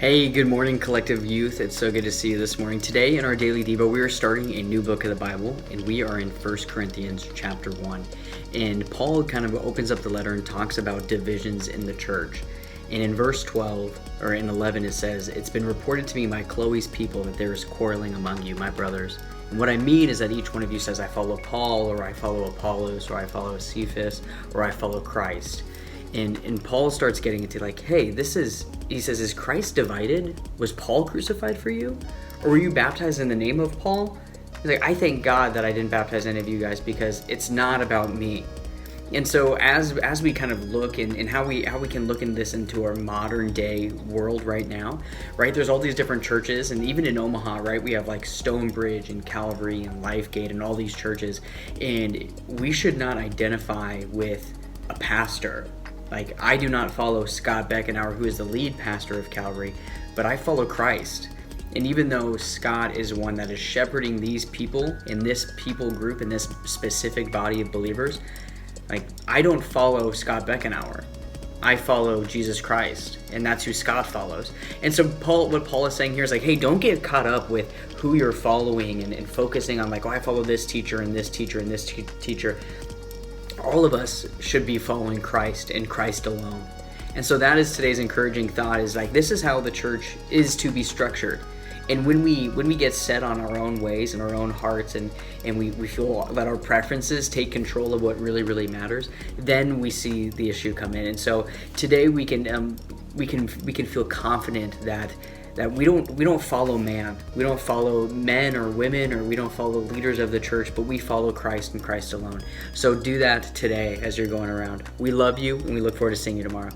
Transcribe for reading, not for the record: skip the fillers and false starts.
Hey, good morning, Collective Youth. It's so good to see you this morning. Today in our daily Devo, we are starting a new book of the Bible, and we are in 1 Corinthians chapter 1. And Paul kind of opens up the letter and talks about divisions in the church. And in verse 12, or in 11, it says, "It's been reported to me by Chloe's people that there is quarreling among you, my brothers. And what I mean is that each one of you says, I follow Paul, or I follow Apollos, or I follow Cephas, or I follow Christ." And Paul starts getting into like, hey, he says, is Christ divided? Was Paul crucified for you? Or were you baptized in the name of Paul? He's like, I thank God that I didn't baptize any of you guys because it's not about me. And so as we kind of look and how we can look in this into our modern day world right now, right? There's all these different churches, and even in Omaha, right, we have like Stonebridge and Calvary and Lifegate and all these churches, and we should not identify with a pastor. Like, I do not follow Scott Beckenauer, who is the lead pastor of Calvary, but I follow Christ. And even though Scott is one that is shepherding these people in this people group, in this specific body of believers, like, I don't follow Scott Beckenauer. I follow Jesus Christ, and that's who Scott follows. And so what Paul is saying here is like, hey, don't get caught up with who you're following and focusing on like, oh, I follow this teacher and this teacher and this teacher. All of us should be following Christ and Christ alone. And so that is today's encouraging thought, is like, this is how the church is to be structured. And when we get set on our own ways and our own hearts, and we feel that our preferences take control of what really, really matters, then we see the issue come in. And so today we can feel confident that we don't follow man. We don't follow men or women, or we don't follow leaders of the church, but we follow Christ and Christ alone. So do that today as you're going around. We love you, and we look forward to seeing you tomorrow.